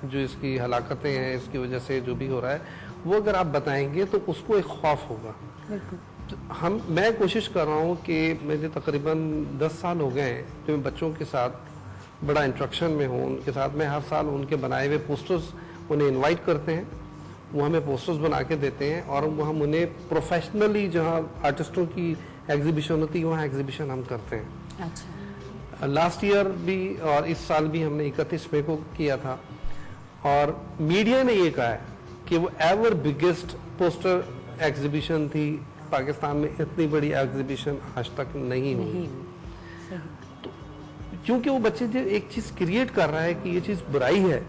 جو اس کی ہلاکتیں ہیں اس کی وجہ سے جو بھی ہو رہا ہے وہ اگر آپ بتائیں گے تو اس کو ایک خوف ہوگا. میں کوشش کر رہا ہوں کہ مجھے تقریباً 10 سال ہو گئے ہیں کہ میں بچوں کے ساتھ بڑا انٹریکشن میں ہوں. ان کے ساتھ میں ہر سال ان کے بنائے ہوئے پوسٹرز انہیں انوائٹ کرتے ہیں, وہ ہمیں پوسٹرز بنا کے دیتے ہیں اور ہم انہیں پروفیشنلی جہاں آرٹسٹوں کی ایگزیبیشن ہوتی ہے وہاں ایگزیبیشن ہم کرتے ہیں. لاسٹ ایئر بھی اور اس سال بھی ہم نے 31 مئی کو کیا تھا, اور میڈیا نے یہ کہا ہے کہ وہ ایور بگیسٹ پوسٹر ایگزیبیشن تھی پاکستان میں, اتنی بڑی ایگزیبیشن آج تک نہیں ہوئی. تو کیونکہ وہ بچے جو ایک چیز کریٹ کر رہا ہے کہ یہ چیز برائی ہے,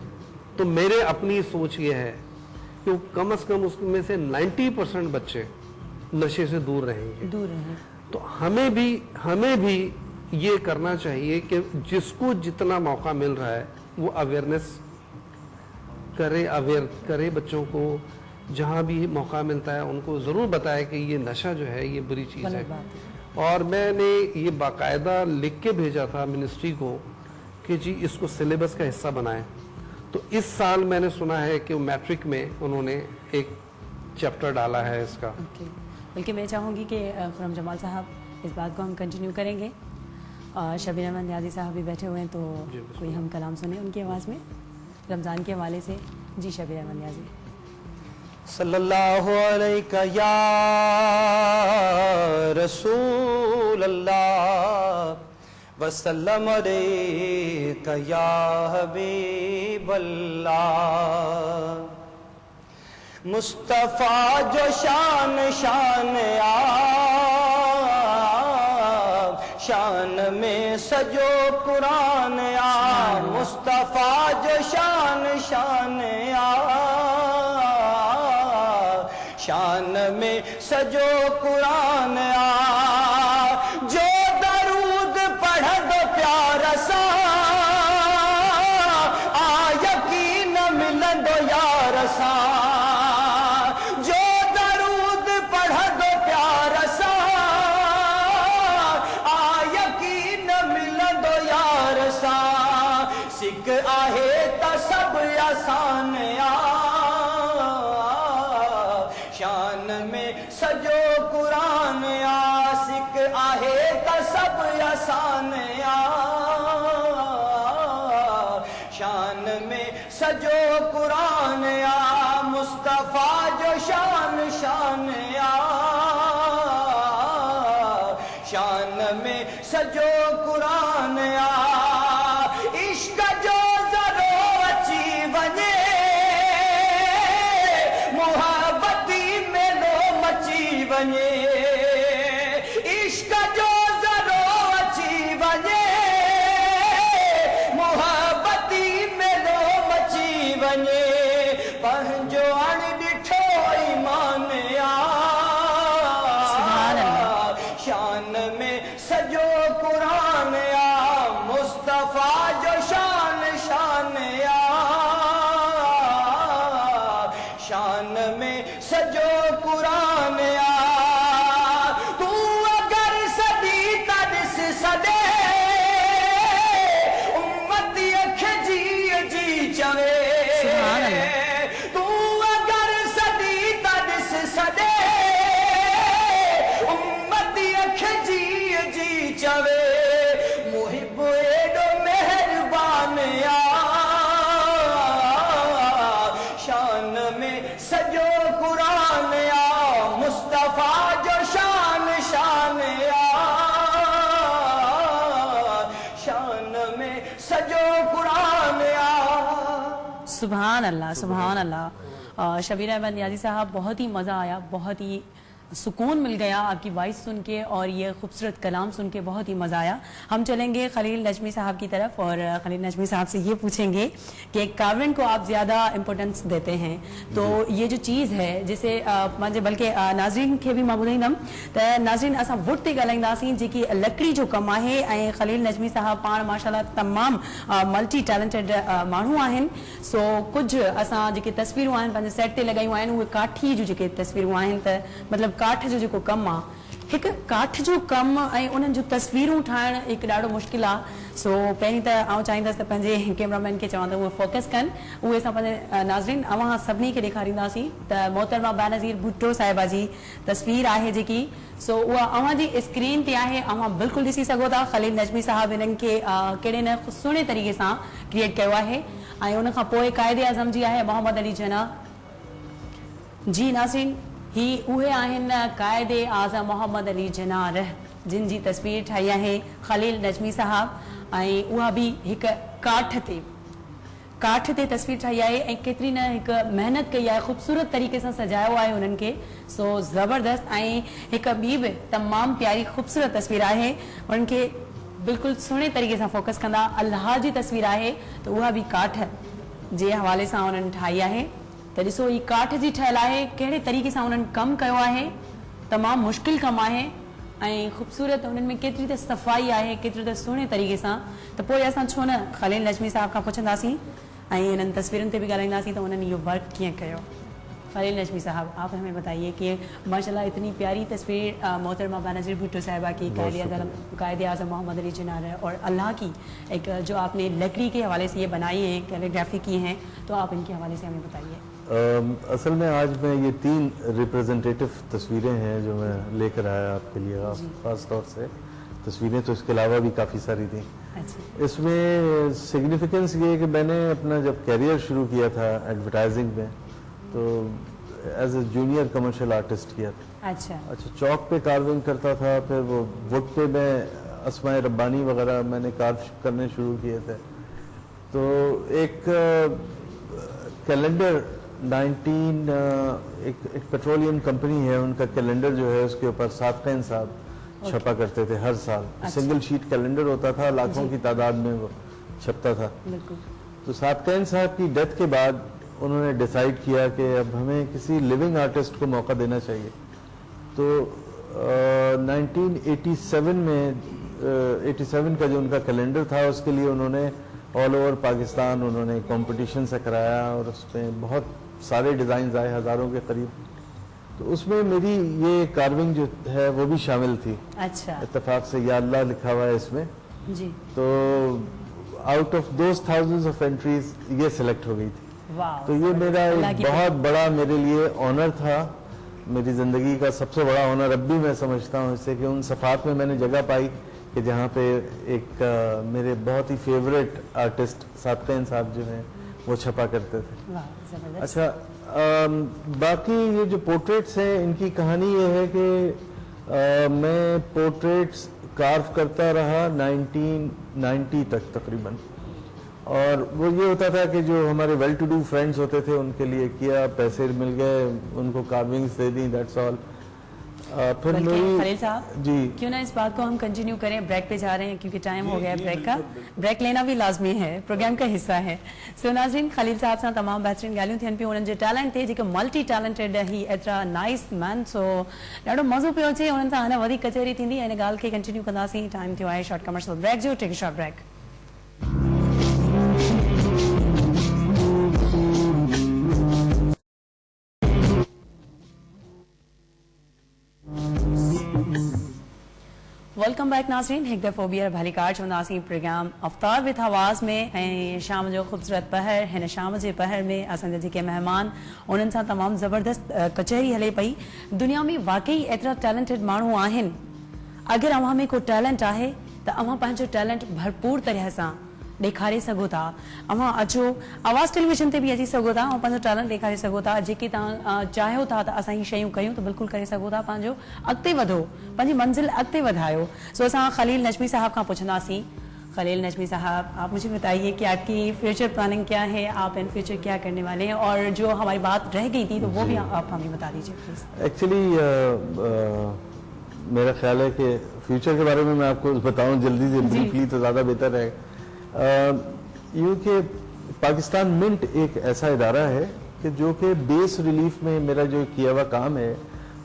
تو میرے اپنی سوچ یہ ہے کہ کم از کم اس میں سے 90% بچے نشے سے دور رہیں گے. تو ہمیں بھی یہ کرنا چاہیے کہ جس کو جتنا موقع مل رہا ہے وہ اویئرنیس کرے بچوں کو, جہاں بھی موقع ملتا ہے ان کو ضرور بتائے کہ یہ نشہ جو ہے یہ بری چیز ہے. اور میں نے یہ باقاعدہ لکھ کے بھیجا تھا منسٹری کو کہ جی اس کو سلیبس کا حصہ بنائیں. تو اس سال میں نے سنا ہے کہ میٹرک میں انہوں نے ایک چیپٹر ڈالا ہے اس کا. بلکہ میں چاہوں گی کہ خرم جمال صاحب اس بات کو ہم کنٹینیو کریں گے. شبیر احمد نیازی صاحب بھی بیٹھے ہوئے ہیں تو کوئی ہم کلام سنیں ان کی آواز میں رمضان کے حوالے سے. جی شبیر احمد نیازی. صلی اللہ علیہ یا رسول اللہ وسلم علیہ یا حبیب اللہ. مصطفیٰ جو شان شان میں سجو قرآن مصطفیٰ جو شان شان میں سجو قرآن جو درود پڑھ دو پیارا سا یقین ملن دو یار سا. جو درود پڑھ دو پیارا سا یقین ملن دو یار سا. سکھ آہے تا سب آسان شان میں سجو قرآن سکھ آہے تا سب آسان شان میں سجو قرآن مصطفیٰ جو شان شان میں سجو قرآن عشق جو ذرو اچی ونے محبتی میں لو مچی ونے عشق جو ذرو اچی ونے محبتی میں لو مچی ونے پنجو ان ڈٹھو ایمان شان میں سجو قرآن مصطفیٰ جو شان شان میں سجو قرآن تو اگر صدی تدس صدے امتی اکھ جی چوے تو اگر صدی تدس صدے امتی اکھ جی چوے محب ایڈو مہربان شان میں سجو قرآن مصطفیٰ جو شان شان میں سجو قرآن سبحان اللہ سبحان اللہ. شبیر احمد نیازی صاحب بہت ہی مزہ آیا, بہت ہی سکون مل گیا آپ کی وائس سن کے اور یہ خوبصورت کلام سن کے بہت ہی مزہ آیا. ہم چلیں گے خلیل نجمی صاحب کی طرف اور خلیل نجمی صاحب سے یہ پوچھیں گے کہ کاورن کو آپ زیادہ امپورٹنس دیتے ہیں تو یہ جو چیز ہے جسے بلکہ ناظرین کے بھی معمولین ہم ناظرین اساں وٹ تے ڳالھائنداسين جيڪي لڪڙي جو کم آهي ۽ خليل نجمي صاحب پاڻ ماشاءالله تمام ملٽي ٽيلنٽيڊ ماڻهو آهن. سو ڪجهه اساں جيڪي تصويرون آهن پنهنجي سيٽ تے لڳايون آهن اهي کاٺي جو جيڪي تصويرون آهن ته مطلب کاٺ جو جو کم हिक काठ जो कम ऐं उन्हनि जूं तस्वीरूं ठाहिण हिकु ॾाढो मुश्किल आहे। सो पहिरीं त आउं चाहींदसि त पंहिंजे कैमरामैन खे चवां त उहे फोकस कनि, उहे असां पंहिंजे नाज़रीन अवां सभिनी खे ॾेखारींदासीं त मोहतरमा बेनज़ीर भुट्टो साहिबा जी तस्वीर आहे जेकी, सो उहा अवां जी स्क्रीन ते आहे, अवां बिल्कुलु ॾिसी सघो था। खलील नजमी साहब हिननि खे कहिड़े न सुहिणे तरीक़े सां क्रिएट कयो आहे। ऐं उन खां पोइ क़ाइदे आज़म जी आहे मोहम्मद अली जना जी। नाज़रीन ही उहे आहिनि क़ाइदे आज़म मोहम्मद अली जनार जिन जी तस्वीर ठाही आहे खलील नजमी साहब, ऐं उहा बि हिकु काठ ते तस्वीर ठाही आहे ऐं केतिरी न हिकु महिनत कई आहे, ख़ूबसूरत तरीक़े सां सजायो आहे उन्हनि खे। सो ज़बरदस्त। ऐं हिकु ॿी बि तमामु प्यारी ख़ूबसूरत तस्वीर आहे, उन्हनि खे बिल्कुलु सुहिणे तरीक़े सां फोकस कंदा अल्लाह जी तस्वीर आहे, त उहा बि काठ जे हवाले सां उन्हनि ठाही आहे। त ॾिसो ही काठ जी ठहियल आहे, कहिड़े तरीक़े सां उन्हनि कमु कयो आहे, तमामु मुश्किल कमु आहे ऐं ख़ूबसूरत उन्हनि में केतिरी त सफ़ाई आहे, केतिरे त सुहिणे तरीक़े सां। त पोइ असां छो न खलील नजमी साहब खां पुछंदासीं ऐं हिननि तस्वीरुनि ते बि ॻाल्हाईंदासीं त उन्हनि इहो वर्क कीअं कयो। खलील नजमी साहब, आप हमें बताइए कि माशाल्लाह इतनी प्यारी तस्वीर मोहतरमा बेनज़ीर भुट्टो साहिबा की क़ाइदे आज़म मोहम्मद अली जनार और अल्लाह की एक जो आपने लकड़ी के हवाले से ये बनाई है, कैलीग्राफी की हैं, तो आप इनके हवाले से हमें बताइए। असल में आज मैं ये 3 रिप्रेजेंटेटिव तस्वीरें हैं जो मैं लेकर आया आपके लिए, ख़ास तौर से तस्वीरें तो इसके अलावा भी काफ़ी सारी थी। इसमें सिग्निफिकेंस ये है कि मैंने अपना जब कैरियर शुरू किया था एडवर्टाइजिंग में तो as a junior commercial artist किया था। अच्छा चौक पे कार्विंग करता था, फिर वो वुड पे मैं अस्माए रब्बानी वगैरह मैंने कार्व करने शुरू किए थे। तो एक कैलेंडर एक पेट्रोलियम कंपनी है, उनका कैलेंडर जो है उसके ऊपर सादक़ीन साहब छपा करते थे हर साल। सिंगल शीट कैलेंडर होता था, लाखों की तादाद में वो छपता था। तो सादक़ीन साहब की डेथ के बाद उन्होंने डिसाइड किया कि अब हमें किसी लिविंग आर्टिस्ट को मौका देना चाहिए। तो 1987 में 87 का जो उनका कैलेंडर था उसके लिए उन्होंने ऑल ओवर पाकिस्तान उन्होंने कंपटीशन से कराया और उसमें बहुत सारे डिज़ाइन आए, हज़ारों के करीब। तो उसमें मेरी ये कार्विंग जो है वो भी शामिल थी। अच्छा। इत्तेफाक से या अल्लाह लिखा हुआ है इसमें जी। तो out of those thousands of entries ये सिलेक्ट हो गई थी। तो ये मेरा एक बहुत बड़ा मेरे लिए ऑनर था, मेरी ज़िंदगी का सबसे बड़ा ऑनर अब भी मैं समझता हूँ इससे कि उन सफ़ात में मैंने जगह पाई कि जहाँ पे एक मेरे बहुत ही फेवरेट आर्टिस्ट सादक़ीन साहब जो हैं वो छपा करते थे। अच्छा बाकी ये जो पोर्ट्रेट्स हैं इनकी कहानी ये है कि मैं पोर्ट्रेट्स कार्व करता रहा 1990 तक तकरीबन, और वो ये होता था कि जो हमारे वेल टू डू फ्रेंड्स होते थे उनके लिए किया, पैसे मिल गए, उनको carvings they the, that's all. फिर खलील साहब जी क्यों ना इस बात को हम कंटिन्यू करें, ब्रेक पे जा रहे हैं क्योंकि टाइम हो गया है ब्रेक का, ब्रेक लेना भी लाजमी है, प्रोग्राम का हिस्सा है। सो नाज़रीन खलील साहब सां तमामु बहितरीन ॻाल्हियूं थियनि पियूं, उन्हनि जो टैलेंट थे जेके मल्टी टैलेंटेड ही एतिरा नाइस मैन। सो ॾाढो मज़ो पियो अचे उन्हनि सां, अञा वधीक कचहरी थींदी, हिन ॻाल्हि खे कंटिन्यू कंदासीं। टाइम थियो आहे शॉर्ट कमर्शियल ब्रेक जो, take short break. Welcome back नाज़रीन, हिकु दफ़ो ॿीहर भली कार चवंदासीं प्रोग्राम अफ्तार विद आवाज़ में। ऐं शाम जो ख़ूबसूरत पहर, हिन शाम जे पहर में असांजा जेके महिमान उन्हनि सां तमामु ज़बरदस्त कचहरी हले पई। दुनिया में वाकई एतिरा टैलेंटेड माण्हू आहिनि, अगरि अव्हां में को टैलेंट आहे त अव्हां पंहिंजो टैलेंट भरपूर तरह सां ॾेखारे सघो था। अव्हां अचो आवाज़ टेलीविज़न ते बि अची सघो था ऐं पंहिंजो टैलेंट ॾेखारे सघो था। जेके तव्हां चाहियो था त असां ही शयूं कयूं त बिल्कुलु करे सघो था, पंहिंजो अॻिते वधो, पंहिंजी मंज़िल अॻिते वधायो। सो असां खलील नजमी साहब खां पुछंदासीं। खलील नजमी साहब, आप मुझे बताइए कि आपकी फ्यूचर प्लानिंग क्या है, आप इन फ्यूचर क्या करने वाले हैं, और जो हमारी बात रह गई थी तो वो भी आप हमें बता दीजिए प्लीज। एक्चुअली मेरा ख्याल है कि फ्यूचर के बारे में मैं आपको बताऊं जल्दी से ब्रीफली तो ज़्यादा बेहतर है। यूँ कि पाकिस्तान मिंट एक ऐसा इदारा है कि जो कि बेस रिलीफ में मेरा जो किया हुआ काम है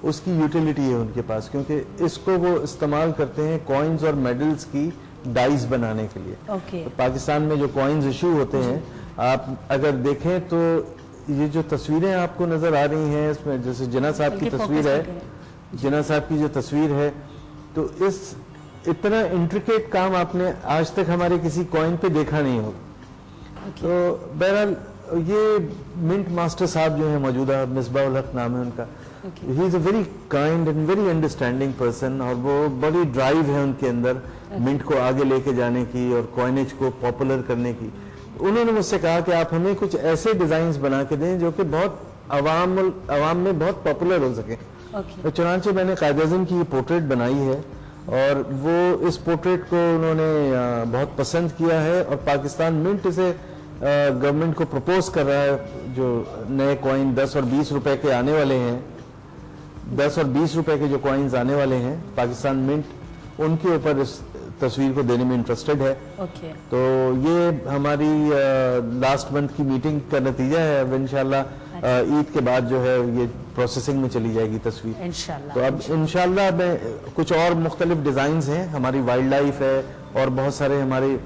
उसकी यूटिलिटी है उनके पास, क्योंकि इसको वो इस्तेमाल करते हैं कॉइन्स और मेडल्स की डाइज बनाने के लिए। तो पाकिस्तान में जो कॉइन्स इशू होते हैं, आप अगर देखें तो ये जो तस्वीरें आपको नजर आ रही हैं इसमें जैसे जिन्ना साहब की तस्वीर है, जिन्ना साहब की जो तस्वीर है, तो इस इतना इंट्रिकेट काम आपने आज तक हमारे किसी कॉइन पे देखा नहीं होगा। तो बहरहाल ये मिंट मास्टर साहब जो है मौजूदा, मिसबाउल हक नाम है उनका, he is a very kind and very understanding person, और वो बड़ी ड्राइव है उनके अंदर मिंट को आगे लेके जाने की और कॉइनेज को पॉपुलर करने की। उन्होंने मुझसे कहा कि आप हमें कुछ ऐसे डिजाइन बना के दें जो कि बहुत अवाम में बहुत पॉपुलर हो सके। तो चुनांचे मैंने कायद आज़म की ये पोर्ट्रेट बनाई है, और वो इस पोर्ट्रेट को उन्होंने बहुत पसंद किया है, और पाकिस्तान मिंट इसे गवर्नमेंट को प्रपोज कर रहा है। जो नए कॉइन 10 और 20 रुपए के आने वाले हैं, 10 और 20 रुपए के जो कॉइन्स आने वाले हैं, पाकिस्तान मिंट उनके ऊपर इस तस्वीर को देने में इंटरेस्टेड है। तो ये हमारी लास्ट मंथ की मीटिंग का नतीजा है। अब इंशाल्लाह ईद के बाद जो है ये प्रोसेसिंग में चली जाएगी तस्वीर इंशाल्लाह। तो अब इंशाल्लाह में कुछ और मुख्तलिफ डिजाइन्स हैं, हमारी वाइल्ड लाइफ है और बहुत सारे हमारे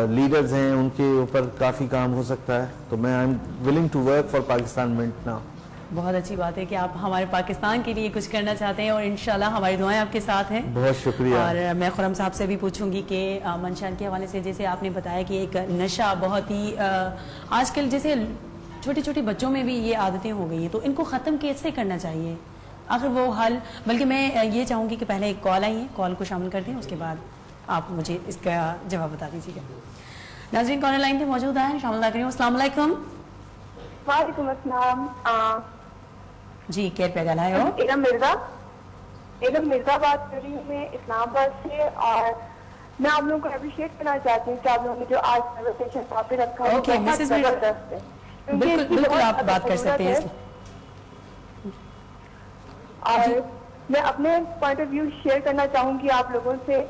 लीडर्स हैं, उनके ऊपर काफी काम हो सकता है। तो मैं I am willing to work for Pakistan Mint now. बहुत अच्छी बात है कि आप हमारे पाकिस्तान के लिए कुछ करना चाहते हैं, और इंशाल्लाह हमारी दुआएं आपके साथ हैं। बहुत शुक्रिया। और मैं खुरम साहब से भी पूछूंगी कि मंशान के हवाले से, जैसे आपने बताया कि एक नशा बहुत ही आजकल जैसे छोटे छोटे बच्चों में भी ये आदतें हो गई हैं, तो इनको ख़त्म कैसे करना चाहिए आखिर वो हल? बल्कि मैं ये चाहूँगी कि पहले एक कॉल आई है, कॉल को शामिल करते हैं, उसके बाद आप मुझे इसका जवाब बता दीजिएगा। नाज़रीन कॉलर लाइन पे मौजूद हैं, शामिल करें। अस्सलाम वालेकुम। वालेकुम अस्सलाम। जी केर पे गला है हो? एलम मिर्जा बात कर रही हूँ मैं इस्लामाबाद से, और मैं आप लोगों को अप्रिशिएट करना चाहती हूँ कि आप लोगों ने जो आज कन्वर्सेशन टॉपिक रखा है ओके मिसेस जबरदस्त है। बिल्कुल आप बात कर सकते हैं। और मैं अपने पॉइंट ऑफ व्यू शेयर करना चाहूंगी आप लोगों से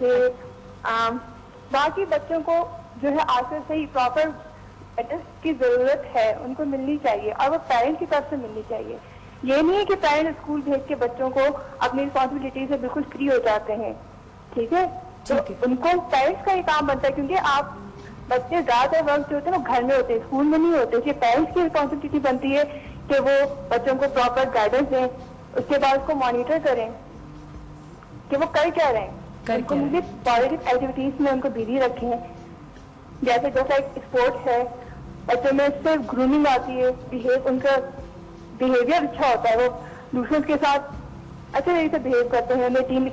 कि बाकी बच्चों को जो है आज से सही प्रॉपर गाइडेंस की जरूरत है, उनको मिलनी चाहिए, और वो पेरेंट्स की तरफ से मिलनी चाहिए। ये नहीं है कि पेरेंट्स स्कूल भेज के बच्चों को अपनी रिस्पॉन्सिबिलिटी से बिल्कुल फ्री हो जाते हैं, ठीक है? तो उनको पेरेंट्स का ही काम बनता है, क्योंकि आप बच्चे ज्यादातर वक्त जो होते हैं वो घर में होते हैं, स्कूल में नहीं होते। इसलिए पेरेंट्स की रिस्पॉन्सिबिलिटी बनती है कि वो बच्चों को प्रॉपर गाइडेंस दें, उसके बाद उसको मॉनिटर करें कि वो कर क्या रहे हैं, उनको मुझे पॉजिटिव एक्टिविटीज में उनको बिजी रखें। जैसे जो स्पोर्ट्स है, बच्चों में सिर्फ ग्रूमिंग आती है, उनका बिहेवियर अच्छा होता है, वो दूसरों के साथ अच्छे तरीके से बिहेव करते हैं, उन्हें टीम